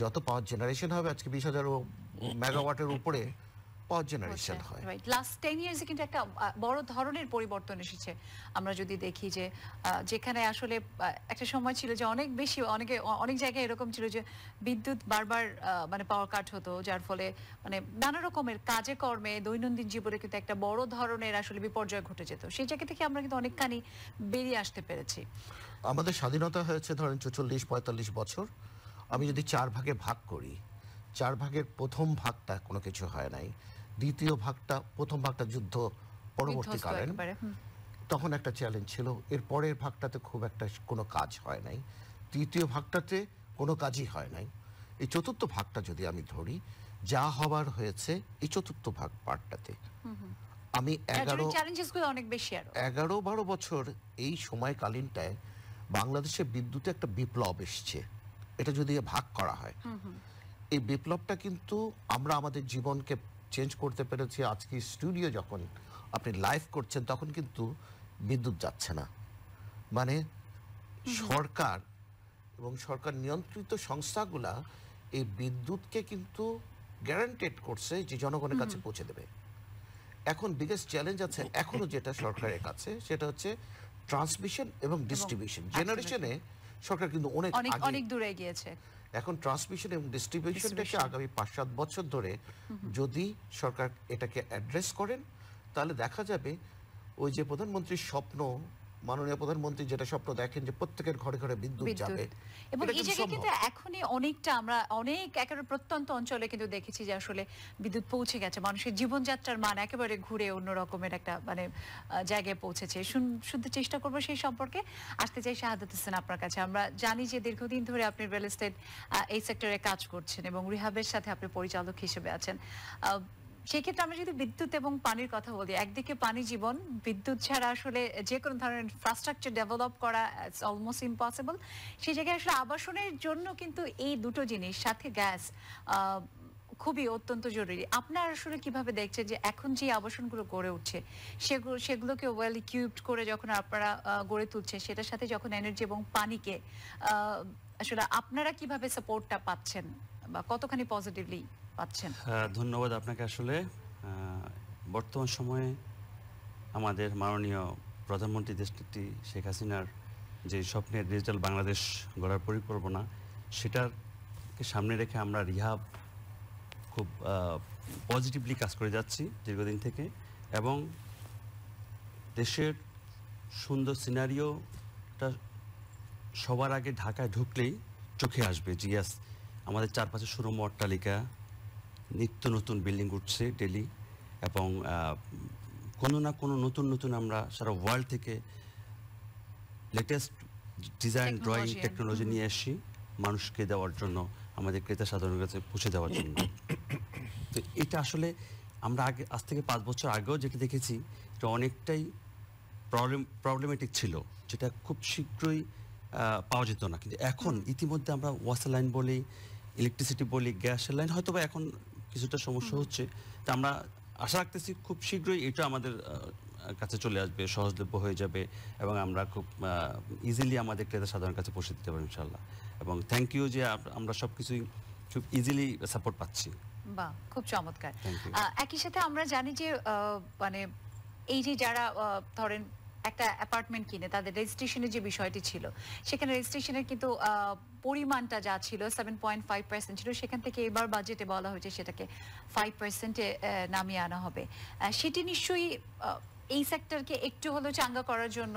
যত পাওয়ার জেনারেশন হবে, আজকে 20,000 মেগাওয়াটের উপরে পাওয়ার জেনারেশন হয়। রাইট, লাস্ট 10 ইয়ার্সে কিন্তু একটা বড় ধরনের পরিবর্তন এসেছে। আমরা যদি দেখি যে যেখানে আসলে একটা সময় ছিল যে অনেক বেশি অনেক জায়গায় এরকম ছিল যে বিদ্যুৎ বারবার মানে পাওয়ার কাট হতো, যার ফলে মানে নানা রকমের কাজে কর্মে দৈনন্দিন জীবনে কিন্তু একটা বড় ধরনের আসলে বিপর্যয় ঘটে যেত। সেই জায়গা থেকে আমরা কিন্তু অনেকখানি বেরিয়ে আসতে পেরেছি। আমাদের স্বাধীনতা হয়েছে ধরেন 44-45 বছর। আমি যদি 4 ভাগে ভাগ করি, 4 ভাগের প্রথম ভাগটা কোনো কিছু হয় নাই, দ্বিতীয় ভাগটা, প্রথম ভাগটা যুদ্ধ পরবর্তীকালীন, তখন একটা চ্যালেঞ্জ ছিল। এর পরের ভাগটাতে খুব একটা কোনো কাজ হয় নাই, তৃতীয় ভাগটাতে কোনো কাজই হয় নাই। এই চতুর্থ ভাগটা যদি আমি ধরি, যা হবার হয়েছে এই চতুর্থ ভাগ পার্টটাতে। আমি 11-12 বছর এই সময়কালীনটায় বাংলাদেশে বিদ্যুতে একটা বিপ্লব এসছে। এটা যদি ভাগ করা হয়, এই বিপ্লবটা কিন্তু আমরা আমাদের জীবনকে চেঞ্জ করতে পেরেছি। আজকে স্টুডিও যখন আপনি লাইভ করছেন, তখন কিন্তু বিদ্যুৎ যাচ্ছে না। মানে সরকার এবং সরকার নিয়ন্ত্রিত সংস্থাগুলা এই বিদ্যুৎকে কিন্তু গ্যারান্টেড করছে যে জনগণের কাছে পৌঁছে দেবে। এখন বিগেস্ট চ্যালেঞ্জ আছে এখনো যেটা সরকারের কাছে, সেটা হচ্ছে ট্রান্সমিশন এবং ডিস্ট্রিবিউশন। জেনারেশনে সরকার কিন্তু অনেক দূরে গিয়েছে। এখন ট্রান্সমিশন এবং ডিস্ট্রিবিউশনটাকে আগামী 5-7 বছর ধরে যদি সরকার এটাকে অ্যাড্রেস করেন, তাহলে দেখা যাবে ওই যে প্রধানমন্ত্রীর স্বপ্ন, মাননীয় প্রধানমন্ত্রী যেটা স্বপ্ন দেখেন যে প্রত্যেকের ঘরে ঘরে বিদ্যুৎ যাবে, এবং এই জায়গায় কিন্তু এখনই অনেকটা আমরা অনেক একেবারে প্রত্যন্ত অঞ্চলে কিন্তু দেখেছি যে আসলে বিদ্যুৎ পৌঁছে গেছে, মানুষের জীবনযাত্রার মান একেবারে ঘুরে অন্য রকমের একটা মানে জায়গায় পৌঁছেছে। শুনতে চেষ্টা করবো সেই সম্পর্কে। আসতে চাই শাহাদাত হোসেন আপনার কাছে। আমরা জানি যে দীর্ঘদিন ধরে আপনি রিয়েল এস্টেট এই সেক্টরে কাজ করছেন এবং রিহাবের সাথে আপনি পরিচালক হিসেবে আছেন। সেই ক্ষেত্রে আমরা যদি বিদ্যুৎ এবং পানির কথা বলি, একদিকে পানি জীবন, বিদ্যুৎ ছাড়া আসলে যে কোনো ধরনের ইনফ্রাস্ট্রাকচার ডেভেলপ করা ইটস অলমোস্ট ইম্পসিবল। সেই জায়গায় আসলে আবাসনের জন্য কিন্তু এই দুটো জিনিস সাথে গ্যাস খুবই অত্যন্ত জরুরি। আপনার আসলে কিভাবে দেখছেন যে এখন যে আবাসনগুলো গড়ে উঠছে সেগুলোকে ওয়েল ইকুইপড করে যখন আপনারা গড়ে তুলছে, সেটার সাথে যখন এনার্জি এবং পানিকে আসলে আপনারা কিভাবে সাপোর্টটা পাচ্ছেন বা কতখানি পজিটিভলি পাচ্ছেন? ধন্যবাদ আপনাকে। আসলে বর্তমান সময়ে আমাদের মাননীয় প্রধানমন্ত্রী দেশটি শেখ হাসিনার যে স্বপ্নের ডিজিটাল বাংলাদেশ গড়ার পরিকল্পনা, সেটাকে সামনে রেখে আমরা রিহাব খুব পজিটিভলি কাজ করে যাচ্ছি দীর্ঘদিন থেকে। এবং দেশের সুন্দর সিনারিওটা সবার আগে ঢাকায় ঢুকলেই চোখে আসবে। জিয়াস, আমাদের চারপাশে সুরম্য অট্টালিকা, নিত্য নতুন বিল্ডিং উঠছে ডেলি, এবং কোনো না কোনো নতুন আমরা সারা ওয়ার্ল্ড থেকে লেটেস্ট ডিজাইন, ড্রয়িং টেকনোলজি নিয়ে আসি মানুষকে দেওয়ার জন্য, আমাদের ক্রেতা সাধারণের কাছে পৌঁছে দেওয়ার জন্য। তো এটা আসলে আমরা আজ থেকে 5 বছর আগেও যেটা দেখেছি, এটা অনেকটাই প্রবলেমেটিক ছিল, যেটা খুব শীঘ্রই পাওয়া যেত না। কিন্তু এখন ইতিমধ্যে আমরা ওয়াটার লাইন বলি, ইলেকট্রিসিটি বলি, গ্যাসের লাইন হয়তো বা এখন কিছুটা সমস্যা হচ্ছে। তা আমরা আশা রাখতেছি খুব শীঘ্রই এটা আমাদের কাছে চলে আসবে, সহজলভ্য হয়ে যাবে, এবং আমরা খুব ইজিলি আমাদের ক্রেতা সাধারণ কাছে পৌঁছে দিতে পারবো ইনশাল্লাহ। এবং থ্যাংক ইউ যে আমরা সব কিছুই খুব ইজিলি সাপোর্ট পাচ্ছি। বাহ, খুব চমৎকার। একই সাথে আমরা জানি যে মানে এই যে যারা ধরেন একটা অ্যাপার্টমেন্ট কিনে তাদের রেজিস্ট্রেশনের যে বিষয়টি ছিল, সেখানে রেজিস্ট্রেশনের কিন্তু পরিমাণটা যা ছিল 7.5% ছিল, সেখান থেকে এবার বাজেটে বলা হয়েছে সেটাকে 5%-এ নামিয়ে আনা হবে। সেটি নিশ্চয়ই এই সেক্টরকে একটু হলেও চাঙ্গা করার জন্য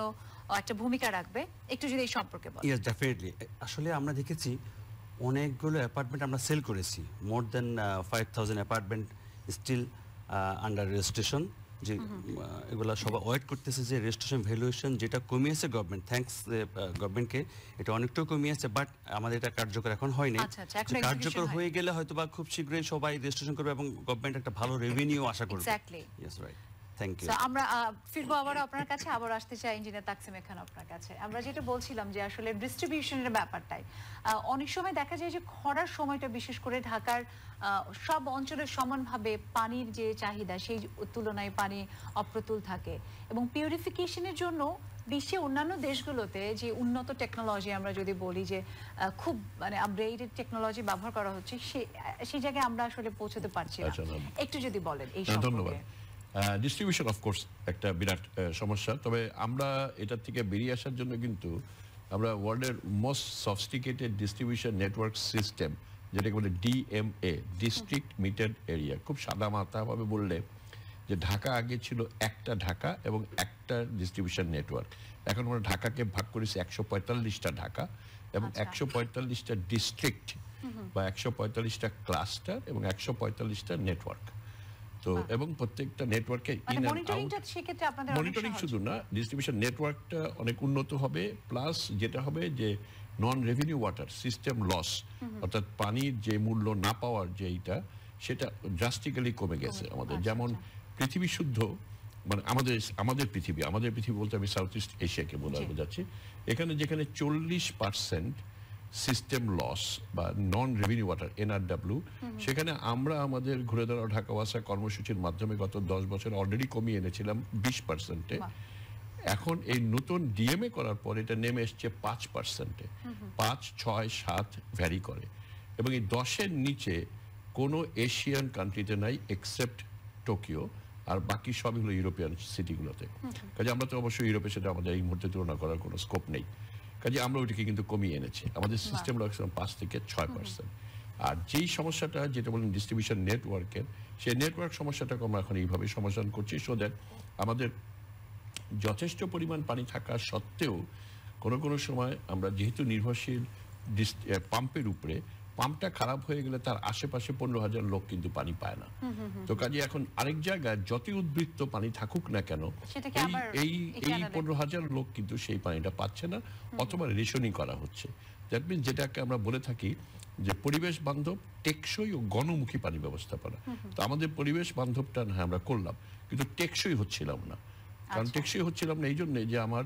একটা ভূমিকা রাখবে। একটু যদি এই সম্পর্কে বলেন। Yes, definitely. আসলে আমরা দেখেছি অনেকগুলো অ্যাপার্টমেন্ট আমরা সেল করেছি, মোর দেন 5,000 অ্যাপার্টমেন্ট স্টিল আন্ডার রেজিস্ট্রেশন। যে এগুলো সবাই ওয়েট করতেছে যে রেজিস্ট্রেশন ভ্যালুয়েশন যেটা কমিয়েছে গভর্নমেন্ট, থ্যাঙ্কস গভর্নমেন্টকে, এটা অনেকটাও কমিয়েছে, বাট আমাদের এটা কার্যকর এখন হয়নি। কার্যকর হয়ে গেলে হয়তো বা খুব শীঘ্রই সবাই রেজিস্ট্রেশন করবে এবং গভর্নমেন্ট একটা ভালো রেভিনিউ আশা করবে। Yes, right. আমরা ফিরবো আবার আপনার কাছে, আবার আসতে চাই ইঞ্জিনিয়ার তাকসিম খান আপনার কাছে। আমরা যেটা বলছিলাম যে আসলে ডিস্ট্রিবিউশনের ব্যাপারটাই অনেক সময় দেখা যায় যে খরার সময়টা বিশেষ করে ঢাকার সব অঞ্চলের সমানভাবে পানির যে চাহিদা সেই তুলনায় পানি অপ্রতুল থাকে, এবং পিউরিফিকেশনের জন্য বিশ্বে অন্যান্য দেশগুলোতে যে উন্নত টেকনোলজি আমরা যদি বলি যে খুব মানে আপগ্রেডেড টেকনোলজি ব্যবহার করা হচ্ছে সেই জায়গায় আমরা আসলে পৌঁছতে পারছি না। একটু যদি বলেন এই ধন্যবাদ। সম্পর্কে। ডিস্ট্রিবিউশন অফকোর্স একটা বিরাট সমস্যা, তবে আমরা এটার থেকে বেরিয়ে আসার জন্য কিন্তু আমরা ওয়ার্ল্ডের most sophisticated distribution network system, যেটাকে বলে ডিএমএ, ডিস্ট্রিক্ট মিটার এরিয়া, খুব সাদা মাথাভাবে বললে যে ঢাকা আগে ছিল একটা ঢাকা এবং একটা ডিস্ট্রিবিউশন নেটওয়ার্ক। এখন আমরা ঢাকাকে ভাগ করেছি 145টা ঢাকা এবং 145টা ডিস্ট্রিক্ট বা 145টা ক্লাস্টার এবং 145টা নেটওয়ার্ক। তো এবং প্রত্যেকটা নেটওয়ার্কে ইন এন্ড আউট মনিটরিং শুধু না, ডিস্ট্রিবিউশন নেটওয়ার্কটা অনেক উন্নত হবে, প্লাস যেটা হবে যে নন রেভিনিউ ওয়াটার সিস্টেম লস, অর্থাৎ পানির যে মূল্য না পাওয়ার যেটা সেটা ড্রাস্টিক্যালি কমে গেছে আমাদের। যেমন পৃথিবী শুদ্ধ মানে আমাদের পৃথিবী বলতে আমি সাউথ ইস্ট এশিয়াকে বোঝাচ্ছি, এখানে যেখানে 40% সিস্টেম লস বা নন রেভিনিউ ওয়াটার NRW, সেখানে আমরা আমাদের ঘুরে দাঁড়াও ঢাকা ওয়াসা কর্মসূচির মাধ্যমে গত 10 বছর অলরেডি কমিয়ে এনেছিলাম 20%-এ। এখন এই নতুন ডিএমএ করার পর এটা নেমে এসছে 5%-এ। 5, 6, 7 ভ্যারি করে এবং এই 10-এর নিচে কোনো এশিয়ান কান্ট্রিতে নাই এক্সেপ্ট টোকিও, আর বাকি সবই হলো ইউরোপিয়ান সিটিগুলোতে। কাজে আমরা তো অবশ্যই ইউরোপের সাথে আমাদের এই মুহূর্তে তুলনা করার কোনো স্কোপ নেই, কাজে আমরা ওইটাকে কিন্তু কমিয়ে এনেছি। আমাদের সিস্টেম রাখছিলাম 5 থেকে 6%। আর যেই সমস্যাটা যেটা বলেন ডিস্ট্রিবিউশন নেটওয়ার্কের, সেই নেটওয়ার্ক সমস্যাটাকে আমরা এখন এইভাবে সমাধান করছি, সো দ্যাট আমাদের যথেষ্ট পরিমাণ পানি থাকা সত্ত্বেও কোনো সময় আমরা যেহেতু নির্ভরশীল পাম্পের উপরে, পাম্পটা খারাপ হয়ে গেলে তার আশেপাশে 15,000 লোক কিন্তু পানি পায় না। তো কাজে এখন আরেক জায়গায় যতই উদ্বৃত্ত পানি থাকুক না কেন, এই 15,000 লোক কিন্তু সেই পানিটা পাচ্ছে না, অথবা রেশনিং করা হচ্ছে। দ্যাট মিনস যেটাকে আমরা বলে থাকি যে পরিবেশ বান্ধব, টেকসই ও গণমুখী পানি ব্যবস্থাপনা। তো আমাদের পরিবেশ বান্ধবটা না আমরা করলাম, কিন্তু টেকসই হচ্ছিলাম না। কারণ টেকসই হচ্ছিলাম না এই জন্যে যে আমার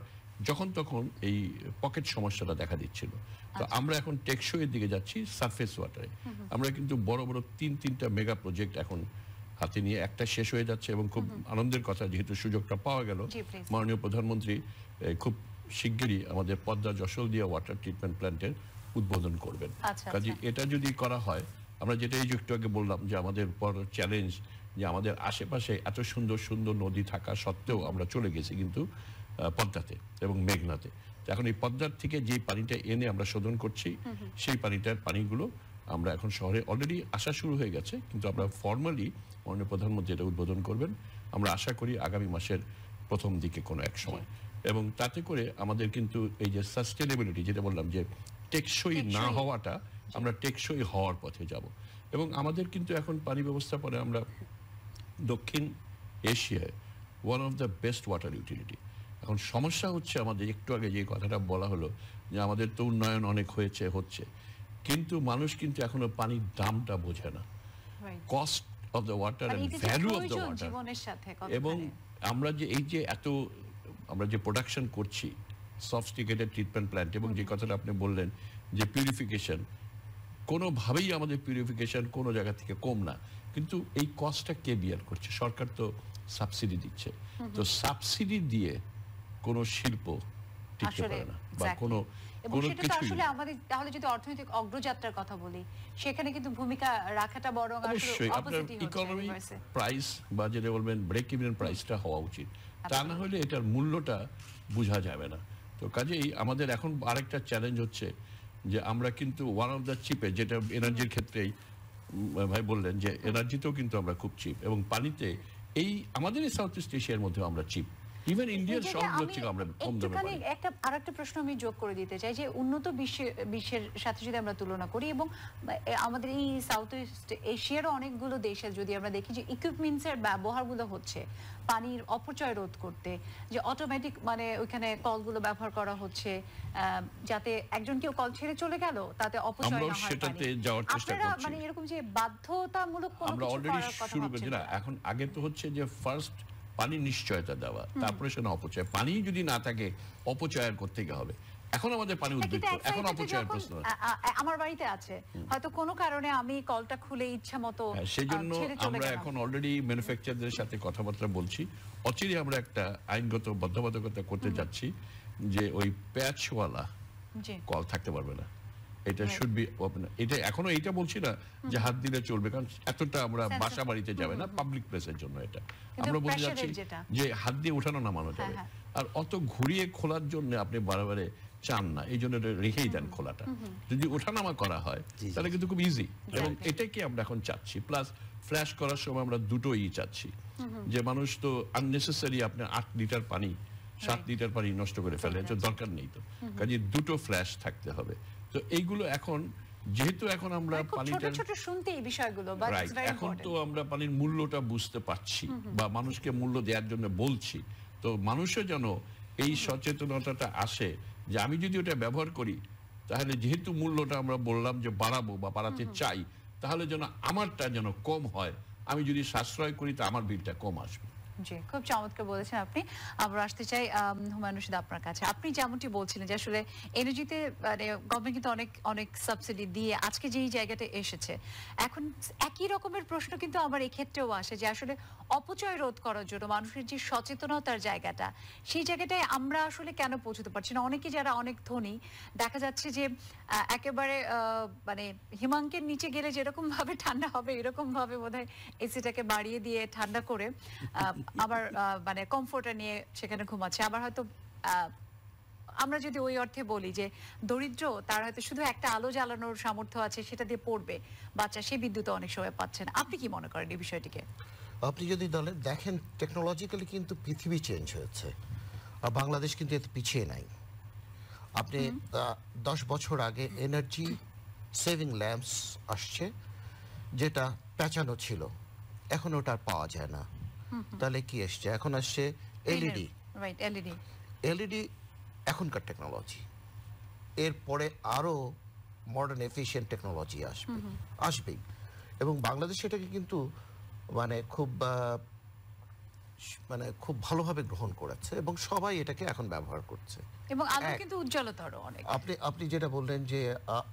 যখন তখন এই পকেট সমস্যাটা দেখা দিচ্ছিল। তো আমরা এখন টেকসইয়ের দিকে যাচ্ছি সারফেস ওয়াটারে। আমরা কিন্তু বড় বড় 3টা মেগা প্রজেক্ট এখন হাতে নিয়ে, একটা শেষ হয়ে যাচ্ছে এবং খুব আনন্দের কথা যেহেতু সুযোগটা পাওয়া গেল, মাননীয় প্রধানমন্ত্রী খুব শিগগিরই আমাদের পদ্মা যশোলদিয়া ওয়াটার ট্রিটমেন্ট প্ল্যান্টের উদ্বোধন করবেন। কাজে এটা যদি করা হয়, আমরা যেটা এই একটু আগে বললাম যে আমাদের বড় চ্যালেঞ্জ যে আমাদের আশেপাশে এত সুন্দর সুন্দর নদী থাকা সত্ত্বেও আমরা চলে গেছি কিন্তু পদ্মাতে এবং মেঘনাতে। এখন এই পদ্মার থেকে যে পানিটা এনে আমরা শোধন করছি, সেই পানিগুলো আমরা এখন শহরে অলরেডি আসা শুরু হয়ে গেছে, কিন্তু আমরা ফর্মালি মাননীয় প্রধানমন্ত্রী এটা উদ্বোধন করবেন আমরা আশা করি আগামী মাসের প্রথম দিকে কোনো এক সময়। এবং তাতে করে আমাদের কিন্তু এই যে সাস্টেনেবিলিটি যেটা বললাম যে টেকসই না হওয়াটা, আমরা টেকসই হওয়ার পথে যাব। এবং আমাদের কিন্তু এখন পানি ব্যবস্থাপনায় আমরা দক্ষিণ এশিয়ায় one of the best water utility. এখন সমস্যা হচ্ছে আমাদের একটু আগে যে কথাটা বলা হলো যে আমাদের তো উন্নয়ন অনেক হচ্ছে, কিন্তু মানুষ কিন্তু এখনো পানির দামটা বোঝে না, cost of the water and value of the water. এবং আমরা যে এই যে এত আমরা যে প্রোডাকশন করছি সফিস্টিকেটেড ট্রিটমেন্ট প্ল্যান্ট, এবং যে কথাটা আপনি বললেন যে পিউরিফিকেশন, কোনোভাবেই আমাদের পিউরিফিকেশন কোনো জায়গা থেকে কম না, কিন্তু এই কস্টটা কে বিয়ার করছে? সরকার তো সাবসিডি দিচ্ছে। তো সাবসিডি দিয়ে কোনো শিল্প টিকতে পারে না বা কোনো কিছু। আসলে আমাদের তাহলে যদি অর্থনৈতিক অগ্রযাত্রার কথা বলি, সেখানে কিন্তু ভূমিকা রাখাটা বরং অবশ্যই আপনার ইকোনমিক প্রাইস বা যেটা বলবেন ব্রেক ইভেন প্রাইসটা হওয়া উচিত, তা না হলে এটার মূল্যটা বোঝা যাবে না। তো কাজেই আমাদের এখন আরেকটা চ্যালেঞ্জ হচ্ছে যে আমরা কিন্তু ওয়ান অফ দ্য চিপে, যেটা এনার্জির ক্ষেত্রেই ভাই বললেন যে এনার্জিতেও কিন্তু আমরা খুব চিপ, এবং পানিতে এই আমাদের এই সাউথ ইস্ট এশিয়ার মধ্যে আমরা চিপ, ইভেন ইন্ডিয়ার সবগুলো থেকে আমরা কম দামে পাই। আরেকটা প্রশ্ন আমি যোগ করে দিতে চাই যে উন্নত বিশ্বের সাথে যদি আমরা তুলনা করি, এবং আমাদের এই সাউথ ইস্ট এশিয়ারও অনেকগুলো দেশে যদি আমরা দেখি যে ইকুইপমেন্টসের ব্যবহারগুলো হচ্ছে পানির অপচয় রোধ করতে, যে অটোমেটিক মানে ওইখানে কলগুলো ব্যবহার করা হচ্ছে যাতে একজন কেউ কল ছেড়ে চলে গেল তাতে অপচয় না হয়। সেটাতে যাওয়ার চেষ্টা করছি। মানে এরকম যে বাধ্যতামূলক কোনো আমরা অলরেডি শুরু করেছি না, এখন আগে তো হচ্ছে যে ফার্স্ট পানি নিশ্চয়তা দেওয়া, তারপরে সেটা অপচয়। পানি যদি না থাকে অপচয় করতে হবে। এখন আমাদের পানি উদ্বৃত্ত, এখন অপচয়ের প্রশ্ন। আমার বাড়িতে আছে, হয়তো কোনো কারণে আমি কলটা খুলে ইচ্ছা মতো, সেজন্য আমরা এখন অলরেডি ম্যানুফ্যাকচারারদের সাথে কথাবার্তা বলছি, অচিরে আমরা একটা আইনগত বাধ্যবাধকতা করতে যাচ্ছি যে ওই প্যাচওয়ালা জি কল থাকতে পারবে না। এটা শুড বি ওপেন। এটা এখনো এইটা বলছি না যে হাত দিলে চলবে, কারণ এতটা আমরা বাসা বাড়িতে যাবে না, পাবলিক প্লেসের জন্য এটা আমরা বলতে যাচ্ছি যে হাত দিয়ে ওঠানো নামানো যাবে। আর অত ঘুরিয়ে খোলার জন্য আপনি বারে চান না, এই জন্য রেখেই দেন খোলাটা। যদি ওঠানামা করা হয় তাহলে কিন্তু খুব ইজি, এবং এটাই কি আমরা এখন চাচ্ছি। প্লাস ফ্ল্যাশ করার সময় আমরা দুটোই চাচ্ছি, যে মানুষ তো আননেসেসারি আপনার 8 লিটার পানি 7 লিটার পানি নষ্ট করে ফেলে, এটা দরকার নেই। তো কাজে দুটো ফ্ল্যাশ থাকতে হবে। তো এইগুলো এখন যেহেতু এখন আমরা পানিটা ছোট শুনতে এই বিষয়গুলো, এখন তো আমরা পানির মূল্যটা বুঝতে পারছি বা মানুষকে মূল্য দেওয়ার জন্য বলছি, তো মানুষও যেন এই সচেতনতাটা আসে যে আমি যদি ওটা ব্যবহার করি তাহলে যেহেতু মূল্যটা আমরা বললাম যে বাড়াবো বা বাড়াতে চাই, তাহলে যেন আমারটা যেন কম হয়। আমি যদি সাশ্রয় করি তো আমার বিলটা কম আসবে। জি, খুব চমৎকার বলেছেন আপনি। আমরা আসতে চাই হুমায়ুন রশিদ আপনার কাছে। আপনি যেমনটি বলছিলেন যে আসলে এনার্জিতে মানে গভর্নমেন্ট কিন্তু অনেক সাবসিডি দিয়ে আজকে যেই জায়গাটা এসেছে, এখন একই রকমের প্রশ্ন কিন্তু আমার এই ক্ষেত্রেও আসে যে আসলে অপচয় রোধ করার জন্য মানুষের যে সচেতনতার জায়গাটা, সেই জায়গাটায় আমরা আসলে কেন পৌঁছতে পারছি না? অনেকে যারা অনেক ধনী, দেখা যাচ্ছে যে একেবারে মানে হিমাঙ্কের নিচে গেলে যেরকম ভাবে ঠান্ডা হবে এরকম ভাবে বোধহয় এসিটাকে বাড়িয়ে দিয়ে ঠান্ডা করে আবার মানে কমফোর্টার নিয়ে সেখানে ঘুমাচ্ছে। আবার হয়তো আমরা যদি ওই অর্থে বলি যে দরিদ্র, তার হয়তো শুধু একটা আলো জ্বালানোর সামর্থ্য আছে, সেটা দিয়ে পড়বে বাচ্চা, সেই বিদ্যুৎ অনেক সময় পাচ্ছেন। আপনি কি মনে করেন এই বিষয়টিকে? আপনি যদি দেখেন টেকনোলজিক্যালি কিন্তু পৃথিবী চেঞ্জ হয়েছে, আর বাংলাদেশ কিন্তু এতে পিছিয়ে নাই। আপনি 10 বছর আগে এনার্জি সেভিং ল্যাম্পস আসছে, যেটা পেঁচানো ছিল, এখন ওটা আর পাওয়া যায় না। তাহলে কি আসছে? এখন আসছে এলইডি। Right, LED. এলইডি এখনকার টেকনোলজি। এরপরে আরো মডার্ন এফিশিয়েন্ট টেকনোলজি আসবেই। এবং বাংলাদেশ এটাকে কিন্তু মানে খুব ভালোভাবে গ্রহণ করেছে এবং সবাই এটাকে এখন ব্যবহার করছে। এবং আলো কিন্তু উজ্জ্বলতর অনেক। আপনি যেটা বললেন যে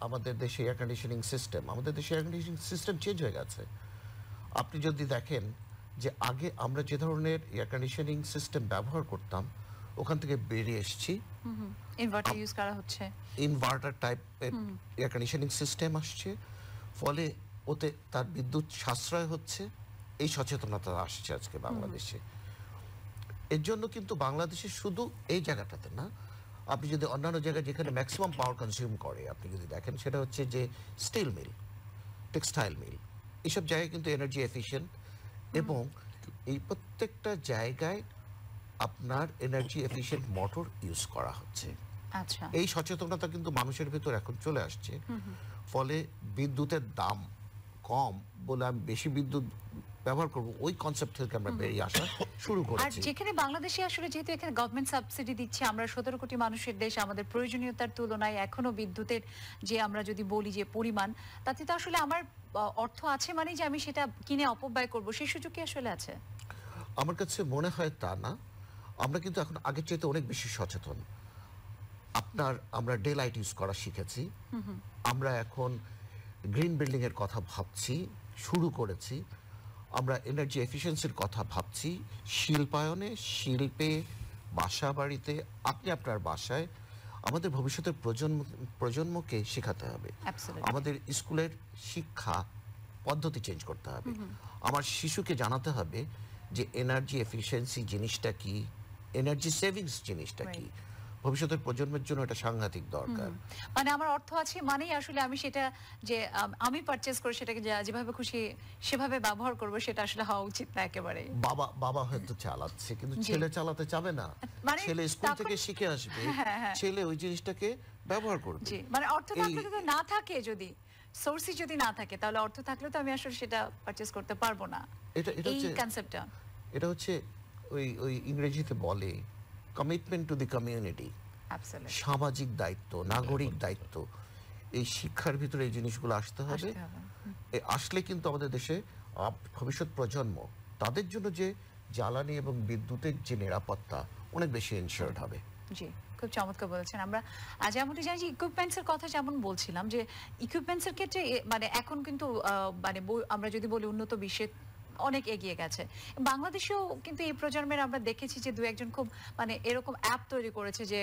আমাদের দেশে এয়ার কন্ডিশনিং সিস্টেম, আমাদের দেশে এয়ার কন্ডিশনিং সিস্টেম চেঞ্জ হয়ে গেছে। আপনি যদি দেখেন যে আগে আমরা যে ধরনের এয়ার কন্ডিশনিং সিস্টেম ব্যবহার করতাম, ওখান থেকে বেরিয়ে এসেছি। ইনভার্টার ইউজ করা হচ্ছে, inverter type air conditioning system আসছে, ফলে ওতে তার বিদ্যুৎ সাশ্রয় হচ্ছে। এই সচেতনতা আসছে আজকে বাংলাদেশে। এর জন্য কিন্তু বাংলাদেশে শুধু এই জায়গাটাতে না, আপনি যদি অন্যান্য জায়গায় যেখানে ম্যাক্সিমাম পাওয়ার কনজিউম করে আপনি যদি দেখেন, সেটা হচ্ছে যে স্টিল মিল, টেক্সটাইল মিল, এইসব জায়গায় কিন্তু এনার্জি এফিশিয়েন্ট, এবং এই প্রত্যেকটা জায়গায় আপনার এনার্জি এফিশিয়েন্ট মোটর ইউজ করা হচ্ছে। আচ্ছা, এই সচেতনতা কিন্তু মানুষের ভিতর এখন চলে আসছে। ফলে বিদ্যুতের দাম কম বলে আমি বেশি বিদ্যুৎ ব্যবহার করব, ওই কনসেপ্ট থেকে আমরা বেরিয়ে আসা শুরু আর করেছি। যেখানে বাংলাদেশে আসলে যেহেতু এখানে গভর্নমেন্ট সাবসিডি দিচ্ছে, আমরা 17 কোটি মানুষের দেশ, আমাদের প্রয়োজনীয়তার তুলনায় এখনো বিদ্যুতের যে আমরা যদি বলি যে পরিমাণ, তাতে তো আসলে আমার অর্থ আছে মানে যে আমি সেটা কিনে অপব্যয় করব, সেই সুযোগ কি আসলে আছে? আমার কাছে মনে হয় তা না। আমরা কিন্তু এখন আগের চাইতে অনেক বেশি সচেতন। আমরা ডে লাইট ইউজ করা শিখেছি। আমরা এখন গ্রিন বিল্ডিং এর কথা ভাবছি, শুরু করেছি। আমরা এনার্জি এফিশিয়েন্সির কথা ভাবছি, শিল্পায়নে, শিল্পে, বাসা বাড়িতে, আপনি আপনার বাসায়। আমাদের ভবিষ্যতের প্রজন্মকে শেখাতে হবে। আমাদের স্কুলের শিক্ষা পদ্ধতি চেঞ্জ করতে হবে। আমার শিশুকে জানাতে হবে যে এনার্জি এফিশিয়েন্সি জিনিসটা কি, এনার্জি সেভিংস জিনিসটা কি। ভবিষ্যতের প্রজন্মের জন্য এটা সাংঘাতিক দরকার। মানে আমার অর্থ আছে মানেই আসলে আমি সেটা যে আমি পারচেজ করে সেটাকে যেভাবে খুশি সেভাবে ব্যবহার করব, সেটা আসলে হওয়া উচিত না একেবারে। বাবা হয়তো চালাচ্ছে, কিন্তু ছেলে চালাতে চাবে না। ছেলে স্কুল থেকে শিখে আসবে, ছেলে ওই জিনিসটাকে ব্যবহার করবে। জি, মানে অর্থ থাকলে যদি না থাকে, যদি সোর্সই যদি না থাকে, তাহলে অর্থ থাকলে তো আমি আসলে সেটা পারচেজ করতে পারবো না। এই কনসেপ্টটা, এটা হচ্ছে ওই ইংরেজিতে বলে কমিটমেন্ট টু দি কমিউনিটি, সামাজিক দায়িত্ব, নাগরিক দায়িত্ব। এই শিক্ষার ভিতরে এই জিনিসগুলো আসতে হবে। আসলে কিন্তু আমাদের দেশে ভবিষ্যৎ প্রজন্ম, তাদের জন্য যে জ্বালানি এবং বিদ্যুতের যে নিরাপত্তা অনেক বেশি এনশিওরড হবে। জি, খুব চমৎকার বলেছেন। আমরা যেমনটি জানি যে ইকুইপমেন্টস এর কথা যেমন বলছিলাম, যে ইকুইপমেন্টস এর ক্ষেত্রে মানে এখন কিন্তু মানে আমরা যদি বলি উন্নত বিশ্বে অনেক এগিয়ে গেছে। বাংলাদেশেও কিন্তু এই প্রজন্মের আমরা দেখেছি যে দু একজন খুব মানে এরকম অ্যাপ তৈরি করেছে যে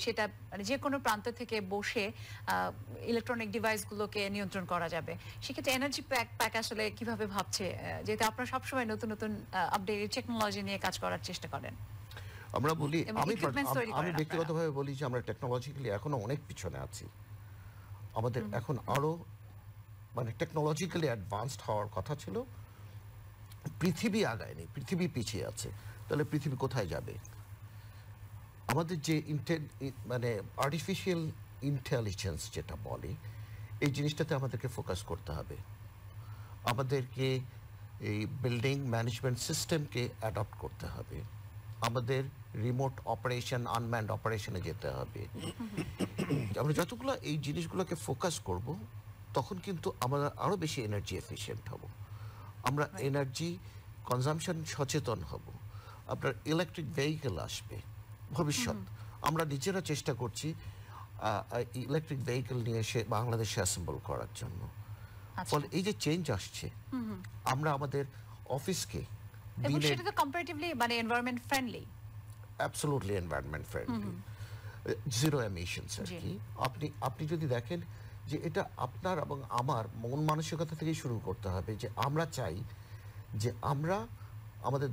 সেটা মানে যে কোনো প্রান্ত থেকে বসে ইলেকট্রনিক ডিভাইসগুলোকে নিয়ন্ত্রণ করা যাবে। সেক্ষেত্রে এনার্জি প্যাক আসলে কিভাবে ভাবছে, যেহেতু আপনারা সবসময় নতুন নতুন আপডেট টেকনোলজি নিয়ে কাজ করার চেষ্টা করেন? আমরা বলি, এবং আমি equipments তৈরি করেন আমি আপনারা। ব্যক্তিগতভাবে বলি যে আমরা টেকনোলজিক্যালি এখনো অনেক পিছনে আছি। আমাদের এখন আরো মানে টেকনোলজিক্যালি অ্যাডভান্সড হওয়ার কথা ছিল। পৃথিবী আগায়নি, পৃথিবী পিছিয়ে আছে। তাহলে পৃথিবী কোথায় যাবে? আমাদের যে মানে আর্টিফিশিয়াল ইন্টেলিজেন্স যেটা বলে, এই জিনিসটাতে আমাদেরকে ফোকাস করতে হবে। আমাদেরকে এই বিল্ডিং ম্যানেজমেন্ট সিস্টেমকে অ্যাডপ্ট করতে হবে। আমাদের রিমোট অপারেশন, আনম্যান্ড অপারেশনে যেতে হবে। আমরা যতগুলো এই জিনিসগুলোকে ফোকাস করব, তখন কিন্তু আমরা আরো বেশি এনার্জি এফিশিয়েন্ট হব। আমরা এনার্জি কনজাম্পশন সচেতন হব। আপনার ইলেকট্রিক ভেহিকেল আসবে ভবিষ্যৎ। আমরা নিজেরা চেষ্টা করছি ইলেকট্রিক ভেহিকেল নিয়ে এসে বাংলাদেশে অ্যাসেম্বল করার জন্য। ফলে এই যে চেঞ্জ আসছে, আমরা আমাদের অফিসকে এবং সেটা তো কম্পারেটিভলি মানে environment friendly, absolutely environment friendly, zero emissions আর কি। আপনি যদি দেখেন যে এটা আপনার এবং আমার মন মানসিকতা থেকেই শুরু করতে হবে, যে আমরা চাই যে আমরা আমাদের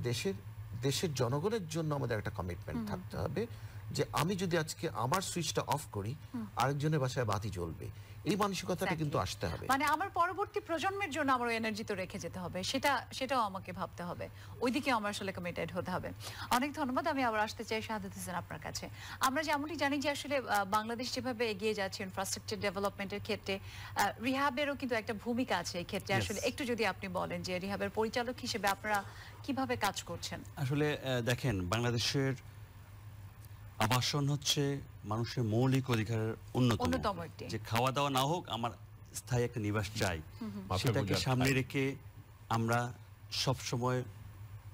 দেশের জনগণের জন্য আমাদের একটা কমিটমেন্ট থাকতে হবে, যে আমি যদি আজকে আমার সুইচটা অফ করি, আরেকজনের বাসায় বাতি জ্বলবে। এই মানসিকতাটা কিন্তু আসতে হবে। মানে আমার পরবর্তী প্রজন্মের জন্য আমার এনার্জি তো রেখে যেতে হবে, সেটাও আমাকে ভাবতে হবে, ওইদিকে আমার আসলে কমিটেড হতে হবে। অনেক ধন্যবাদ। আমি আবার আসতে চাই শাহাদাত হোসেন আপনার কাছে। আমরা যেমনটি জানি যে আসলে বাংলাদেশ যেভাবে এগিয়ে যাচ্ছে ইনফ্রাস্ট্রাকচার ডেভেলপমেন্টের ক্ষেত্রে, রিহাবেরও কিন্তু একটা ভূমিকা আছে এই ক্ষেত্রে। আসলে একটু যদি আপনি বলেন যে রিহাবের পরিচালক হিসেবে আপনারা কিভাবে কাজ করছেন? আসলে দেখেন, বাংলাদেশের আবাসন হচ্ছে মানুষের মৌলিক অধিকারের অন্যতম একটি। যে খাওয়া দাওয়া না হোক, আমার স্থায়ী একটা নিবাস চাই। সেটাকে সামনে রেখে আমরা সব সময়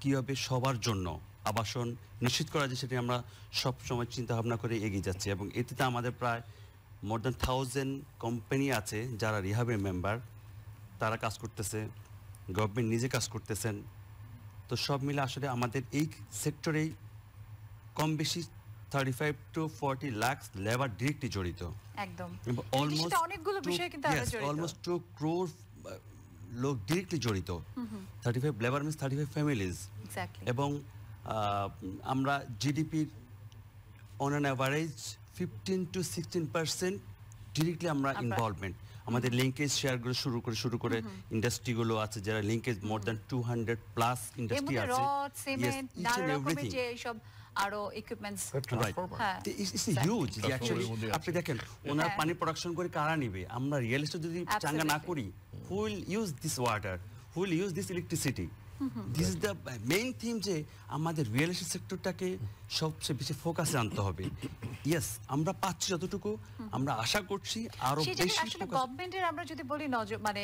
কিভাবে সবার জন্য আবাসন নিশ্চিত করা যায় সেটা আমরা সব সময় চিন্তা ভাবনা করে এগিয়ে যাচ্ছি। এবং এতে আমাদের প্রায় মোর দ্যান 1000 কোম্পানি আছে যারা রিহাবের মেম্বার, তারা কাজ করতেছে, গভর্নমেন্ট নিজে কাজ করতেছেন। তো সব মিলে আসলে আমাদের এই সেক্টরেই কম বেশি 35 to 40 লাখ লেবার ডিরেক্টলি জড়িত। একদম। অলমোস্ট অনেকগুলো বিষয় কিন্তু জড়িত। অলমোস্ট 2 crore লোক ডিরেক্টলি জড়িত। 35 লেবার মিন্স 35 ফ্যামিলিজ। এক্স্যাক্টলি। এবং আমরা জিডিপির on an average 15 to 16% directly আমরা ইনভলভমেন্ট। আমাদের লিঙ্কেজ শেয়ারগুলো শুরু করে ইন্ডাস্ট্রিগুলো আছে যারা লিঙ্কেজ মোর দ্যান 200+ ইন্ডাস্ট্রি আছে। রড, সিমেন্ট, নানা রকমের যে সব আরো ইকুইপমেন্টস। It's huge. অ্যাকচুয়ালি আপনি দেখেন, ওনার পানি প্রোডাকশন করে কারা নিবে? আমরা রিয়েল এস্টেট যদি চাঙ্গা না করি, who will use this water, who will use this electricity? This is the main theme, যে আমাদের রিয়েল এস্টেট সেক্টরটাকে সবচেয়ে বেশি ফোকাসে আনতে হবে। ইয়েস, আমরা পাচ্ছি যতটুকু, আমরা আশা করছি আরো বেশি। আসলে গভর্নমেন্টের আমরা যদি বলি নজর, মানে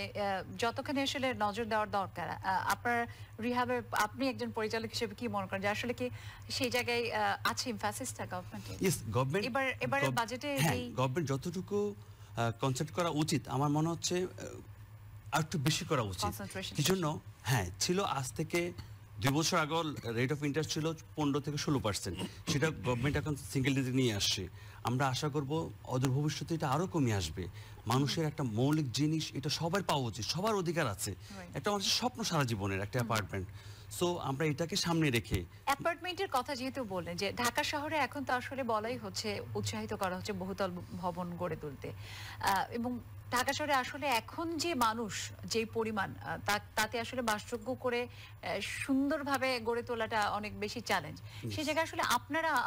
যতখানি আসলে নজর দেওয়ার দরকার, আপনার রিহাবের আপনি একজন পরিচালক হিসেবে কি মনে করেন যে আসলে কি সেই জায়গায় আছে এমফাসিসটা গভর্নমেন্টের? ইয়েস, গভর্নমেন্ট এবারে বাজেটে এই গভর্নমেন্ট যতটুকু কনসেন্ট্রেট করা উচিত, আমার মনে হচ্ছে আর একটু বেশি করা উচিত। কি জন্য? হ্যাঁ, ছিল আজ থেকে 2 বছর আগে রেট অফ ইন্টারেস্ট ছিল 15 থেকে 16%, সেটা গভর্নমেন্ট এখন সিঙ্গেল ডিজিট নিয়ে আসছে। আমরা আশা করব অদূর ভবিষ্যতে এটা আরো কমে আসবে। মানুষের একটা মৌলিক জিনিস, এটা সবার পাওয়া উচিত, সবার অধিকার আছে। একটা মানুষের স্বপ্ন সারা জীবনের একটা অ্যাপার্টমেন্ট। সো আমরা এটাকে সামনে রেখে অ্যাপার্টমেন্টের কথা যেহেতু বললেন, যে ঢাকা শহরে এখন তো আসলে বলাই হচ্ছে, উৎসাহিত করা হচ্ছে বহুতল ভবন গড়ে তুলতে, এবং ঢাকা শহরে আসলে এখন যে মানুষ যে পরিমাণ, তাতে আসলে বাসযোগ্য করে সুন্দরভাবে গড়ে তোলাটা অনেক বেশি চ্যালেঞ্জ। সেই জায়গায় আসলে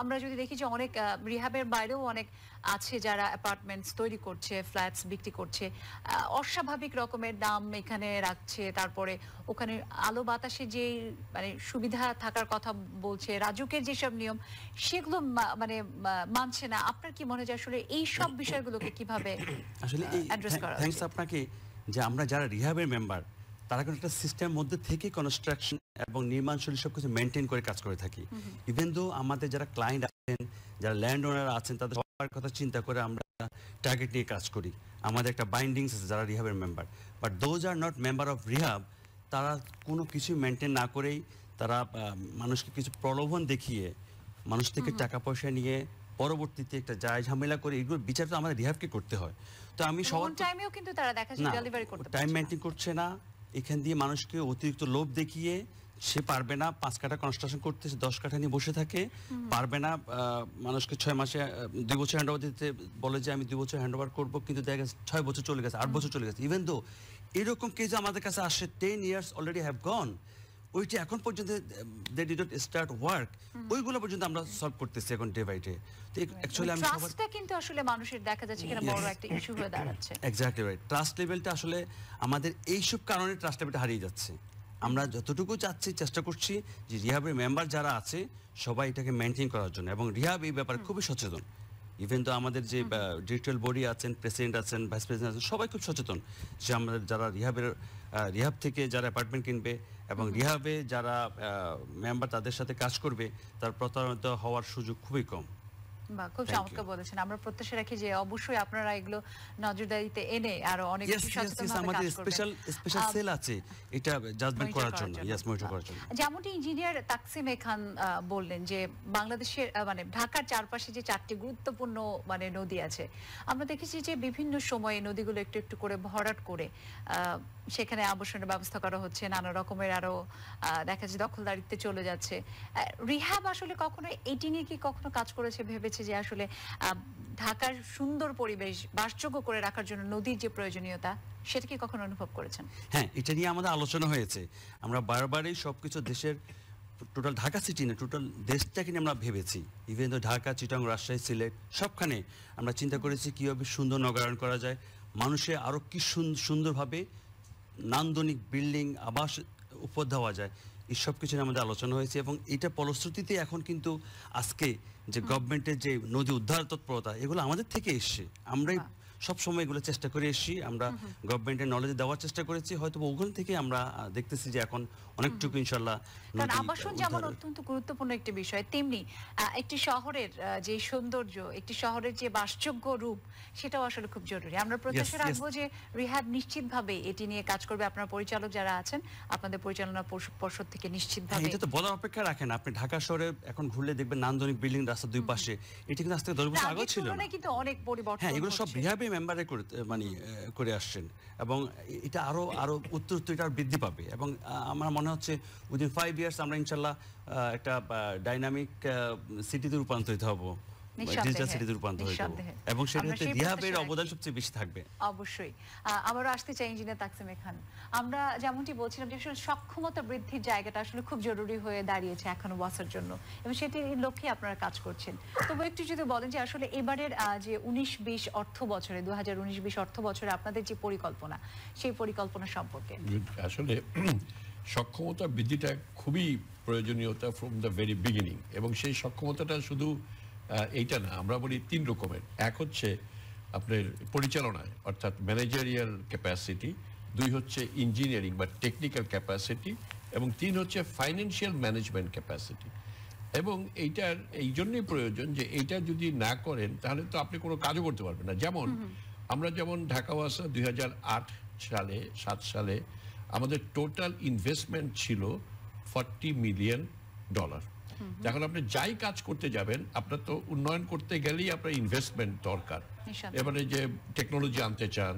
আমরা যদি দেখি যে অনেক রিহাবের বাইরেও অনেক আছে যারা অ্যাপার্টমেন্টস তৈরি করছে, ফ্ল্যাটস বিক্রি করছে, অস্বাভাবিক রকমের দাম এখানে রাখছে, তারপরে ওখানে আলো বাতাসে যে মানে সুবিধা থাকার কথা বলছে, রাজুকের যেসব নিয়ম সেগুলো মানে মানছে না। আপনার কি মনে হয় আসলে এই সব বিষয়গুলোকে কিভাবে আসলে অ্যাড্রেস করা উচিত? থ্যাঙ্কস আপনাকে, যে আমরা যারা রিহাবের মেম্বার, তারা কিন্তু একটা সিস্টেমের মধ্যে থেকে কনস্ট্রাকশন এবং নির্মাণ শৈলী সবকিছু মেনটেন করে কাজ করে থাকি। ইভেন দো আমাদের যারা ক্লায়েন্ট আছেন, যারা ল্যান্ড ওনার আছেন, তাদের সবার কথা চিন্তা করে আমরা টার্গেট নিয়ে কাজ করি। আমাদের একটা বাইন্ডিংস আছে যারা রিহাবের member, but those are not member of REHAB, তারা কোনো কিছু মেনটেন না করেই তারা মানুষকে কিছু প্রলোভন দেখিয়ে মানুষ থেকে টাকা পয়সা নিয়ে পরবর্তীতে একটা যায় ঝামেলা করে এগুলো বিচার তো আমাদের রিহাবকে করতে হয়। তো আমি সবার টাইমেও কিন্তু তারা দেখা যায় ডেলিভারি করতে টাইম মেনটেন করছে না, এখান দিয়ে মানুষকে অতিরিক্ত লোভ দেখিয়ে সে পারবে না 5 কাঠা কনস্ট্রাকশন করতে, 10 কাঠা নিয়ে বসে থাকে, পারবে না মানুষকে 6 মাসে 2 বছর হ্যান্ডওভার দিতে বলে যে আমি 2 বছর হ্যান্ডওভার করবো, কিন্তু দেখা গেছে 6 বছর চলে গেছে, 8 বছর চলে গেছে। ইভেন দো এরকম কেস আমাদের কাছে আসে 10 ইয়ার্স অলরেডি হ্যাভ গন, ওইটা এখন পর্যন্ত they did not start work, ওইগুলো পর্যন্ত আমরা সলভ করতেছি এখন ডে বাই ডে। তো অ্যাকচুয়ালি আমি ট্রাস্টটা কিন্তু আসলে মানুষের দেখা যাচ্ছে কিনা বড় একটা ইস্যু হয়ে দাঁড়াচ্ছে। এক্স্যাক্টলি রাইট, ট্রাস্ট লেভেলটা আসলে আমাদের এইসব কারণে ট্রাস্ট লেভেলটা হারিয়ে যাচ্ছে। আমরা যতটুকু চাচ্ছি চেষ্টা করছি যে রিহাবের মেম্বার যারা আছে সবাই এটাকে মেনটেন করার জন্য, এবং রিহাব এই ব্যাপারে খুবই সচেতন। ইভেন তো আমাদের যে ডিজিটাল বডি আছেন, প্রেসিডেন্ট আছেন, ভাইস প্রেসিডেন্ট আছেন, সবাই খুব সচেতন যে আমাদের যারা রিহাব থেকে যারা অ্যাপার্টমেন্ট কিনবে এবং রিহাবে যারা মেম্বার তাদের সাথে কাজ করবে তার প্রতারিত হওয়ার সুযোগ খুবই কম। বা খুব চমৎকার বলেছেন। আমরা প্রত্যাশা রাখি যে অবশ্যই আপনারা এগুলো নজরদারিতে এনে আরো অনেক আমাদের স্পেশাল সেল আছে এটা জাজমেন্ট করার জন্য, মনিটর করার জন্য। যেমনটি ইঞ্জিনিয়ার তাকসিম খান বললেন যে বাংলাদেশের মানে ঢাকার চারপাশে যে 4টি গুরুত্বপূর্ণ মানে নদী আছে, আমরা দেখেছি যে বিভিন্ন সময়ে নদীগুলো একটু একটু করে ভরাট করে সেখানে আবাসনের ব্যবস্থা করা হচ্ছে, নানা রকমের আরো দেখা যাচ্ছে দখলদারিত্বে চলে যাচ্ছে। রিহাব আসলে কখনো এটি নিয়ে কি কখনো কাজ করেছে, ভেবেছে যে আসলে ঢাকার সুন্দর পরিবেশ বাসযোগ্য করে রাখার জন্য নদীর যে প্রয়োজনীয়তা সেটা কি কখনো অনুভব করেছেন? হ্যাঁ, এটা নিয়ে আমাদের আলোচনা হয়েছে। আমরা বারবারই সবকিছু দেশের টোটাল ঢাকা সিটি না, টোটাল দেশটাকে নিয়ে আমরা ভেবেছি। ইভেন তো ঢাকা, চিটাগং, রাজশাহী, সিলেট সবখানে আমরা চিন্তা করেছি কীভাবে সুন্দর নগরায়ণ করা যায়, মানুষের আরও কি সুন্দরভাবে নান্দনিক বিল্ডিং আবাস উপর দেওয়া যায়, এই সব কিছু নিয়ে আমাদের আলোচনা হয়েছে। এবং এটা ফলশ্রুতিতে এখন কিন্তু আজকে যে গভর্নমেন্টের যে নদী উদ্ধার তৎপরতা এগুলো আমাদের থেকে এসছে, আমরাই সবসময় এগুলো চেষ্টা করে এসেছি, আমরা গভর্নমেন্টের নলেজ দেওয়ার চেষ্টা করেছি, হয়তো ওখান থেকে আমরা দেখতেছি যে এখন অনেকটুকু ইনশাল্লাহ। কারণ আবাসন যেমন অত্যন্ত গুরুত্বপূর্ণ একটি বিষয়, তেমনি একটি শহরের যে সৌন্দর্য, একটি শহরের যে বাসযোগ্য রূপ সেটাও আসলে খুব জরুরি। আমরা প্রত্যাশা রাখবো যে রিহাব নিশ্চিতভাবে এটি নিয়ে কাজ করবে। আপনার পরিচালক যারা আছেন আপনাদের পরিচালনা পর্ষদ থেকে নিশ্চিতভাবে এটা তো বলার অপেক্ষা রাখেন। আপনি ঢাকা শহরে এখন ঘুরলে দেখবেন নান্দনিক বিল্ডিং রাস্তা দুই পাশে, এটা কিন্তু আজ থেকে 10 বছর আগে ছিল না, কিন্তু অনেক পরিবর্তন। হ্যাঁ, এগুলো সব রিহাবে মেম্বারে করে আসছেন, এবং এটা আরো উত্তর এটা বৃদ্ধি পাবে। এবং আমার মনে হচ্ছে উইদিন 5 ইয়ার্স আমরা ইনশাল্লাহ একটা ডাইনামিক সিটিতে রূপান্তরিত হব, ডিজিটাল সিটিতে রূপান্তরিত হব, এবং সেটাতে রিহাবের অবদান সবচেয়ে বেশি থাকবে। অবশ্যই। আবারও আসতে চাই ইঞ্জিনিয়ার তাকসিম খান, আমরা যেমনটি বলছিলাম যে আসলে সক্ষমতা বৃদ্ধির জায়গাটা আসলে খুব জরুরি হয়ে দাঁড়িয়েছে এখনো বছর জন্য, এবং সেটির লক্ষ্যে আপনারা কাজ করছেন। তবে একটু যদি বলেন যে আসলে এবারের যে 19-20 অর্থ বছরে 2019-20 অর্থ বছরে আপনাদের যে পরিকল্পনা, সেই পরিকল্পনা সম্পর্কে। আসলে সক্ষমতা বৃদ্ধিটা খুবই প্রয়োজনীয়তা ফ্রম দ্য ভেরি বিগিনিং, এবং সেই সক্ষমতাটা শুধু এইটা না, আমরা বলি 3 রকমের। এক হচ্ছে আপনার পরিচালনায় অর্থাৎ ম্যানেজারিয়াল ক্যাপাসিটি, 2 হচ্ছে ইঞ্জিনিয়ারিং বা টেকনিক্যাল ক্যাপাসিটি, এবং 3 হচ্ছে ফাইন্যান্সিয়াল ম্যানেজমেন্ট ক্যাপাসিটি। এবং এইটার এই জন্যই প্রয়োজন যে এইটা যদি না করেন তাহলে তো আপনি কোনো কাজও করতে পারবেন না। যেমন আমরা ঢাকা ওয়াসা 2008 সালে 7 সালে আমাদের টোটাল ইনভেস্টমেন্ট ছিল $40 মিলিয়ন। এখন আপনি যাই কাজ করতে যাবেন, আপনার তো উন্নয়ন করতে গেলেই আপনার ইনভেস্টমেন্ট দরকার। এবারে যে টেকনোলজি আনতে চান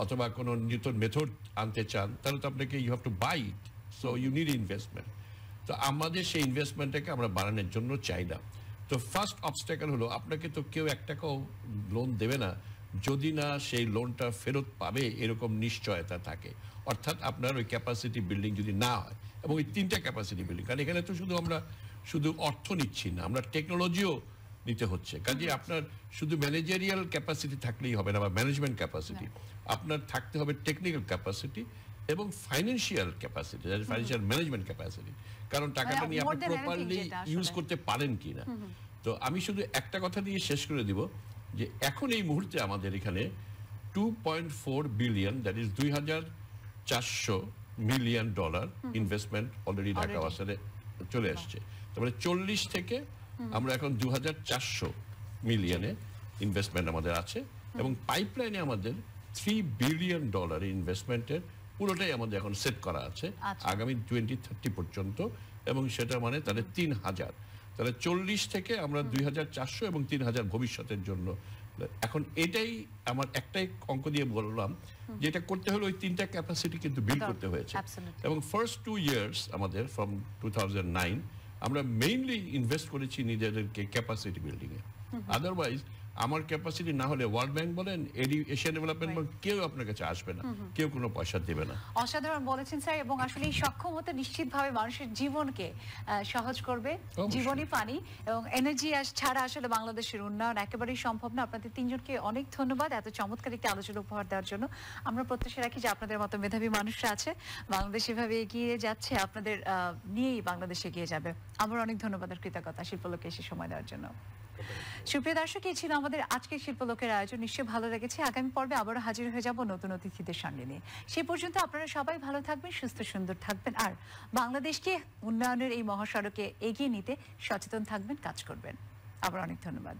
অথবা কোনো নতুন মেথড আনতে চান, তাহলে তো আপনাকে you have to buy it, so you need investment. তো আমাদের সেই ইনভেস্টমেন্টটাকে আমরা বাড়ানোর জন্য চাই না। তো ফার্স্ট অবস্ট্যাকল হলো আপনাকে তো কেউ 1 টাকাও লোন দেবে না যদি না সেই লোনটা ফেরত পাবে এরকম নিশ্চয়তা থাকে, অর্থাৎ আপনার ওই ক্যাপাসিটি বিল্ডিং যদি না হয়। এবং ওই 3টা ক্যাপাসিটি বিল্ডিং, কারণ এখানে তো আমরা শুধু অর্থ নিচ্ছি না, আমরা টেকনোলজিও নিতে হচ্ছে। কাজে আপনার শুধু ম্যানেজারিয়াল ক্যাপাসিটি থাকলেই হবে না, বা ম্যানেজমেন্ট ক্যাপাসিটি, আপনার থাকতে হবে টেকনিক্যাল ক্যাপাসিটি এবং financial capacity, financial management capacity, কারণ টাকাটা নিয়ে আপনি প্রপারলি ইউজ করতে পারেন কিনা। তো আমি শুধু একটা কথা দিয়ে শেষ করে দিব যে এখন এই মুহূর্তে আমাদের এখানে $2.4 billion, that is $2,400 million investment already Dhaka ওয়াসারে চলে আসছে। তারপরে 40 থেকে আমরা এখন $2,400 মিলিয়নে ইনভেস্টমেন্ট আমাদের আছে, এবং পাইপলাইনে আমাদের $3 বিলিয়ন ইনভেস্টমেন্টের পুরোটাই আমাদের এখন সেট করা আছে আচ্ছা। আগামী 2030 পর্যন্ত, এবং সেটা মানে তাহলে 3000, তাহলে 40 থেকে আমরা 2400 এবং 3000 ভবিষ্যতের জন্য। এখন এটাই আমার একটাই অঙ্ক দিয়ে বললাম যে এটা করতে হলে ওই 3টা ক্যাপাসিটি কিন্তু বিল্ড করতে হয়েছে। Absolutely. এবং ফার্স্ট 2 ইয়ার্স আমাদের ফ্রম 2009 আমরা মেইনলি ইনভেস্ট করেছি নিজেদেরকে ক্যাপাসিটি বিল্ডিং এ। আদারওয়াইজ আমার ক্যাপাসিটি না হলে ওয়ার্ল্ড ব্যাংক বলেন, এশিয়ান ডেভেলপমেন্ট ব্যাংক, কেউ আপনার কাছে আসবে না, কেউ কোনো পয়সা দেবে না। অসাধারণ বলেছেন স্যার, এবং আসলে এই সক্ষমতা নিশ্চিতভাবে মানুষের জীবনকে সহজ করবে। অবশ্যই। জীবনই পানি, এবং এনার্জি ছাড়া আসলে বাংলাদেশের উন্নয়ন একেবারেই সম্ভব না। আপনাদের তিনজনকে অনেক ধন্যবাদ এত চমৎকার একটি আলোচনা উপহার দেওয়ার জন্য। আমরা প্রত্যাশা রাখি যে আপনাদের মতো মেধাবী মানুষরা আছে, বাংলাদেশ এভাবে এগিয়ে যাচ্ছে, আপনাদের নিয়েই বাংলাদেশ এগিয়ে যাবে। আমার অনেক ধন্যবাদ আর কৃতজ্ঞতা শিল্পলোকে এসে সময় দেওয়ার জন্য। সুপ্রিয় দর্শক, এই ছিল আমাদের আজকের শিল্পলোকের আয়োজন। নিশ্চয়ই ভালো লেগেছে। আগামী পর্বে আবারও হাজির হয়ে যাব নতুন অতিথিদের সঙ্গে নিয়ে। সেই পর্যন্ত আপনারা সবাই ভালো থাকবেন, সুস্থ সুন্দর থাকবেন, আর বাংলাদেশকে উন্নয়নের এই মহাসড়কে এগিয়ে নিতে সচেতন থাকবেন, কাজ করবেন। আবার অনেক ধন্যবাদ।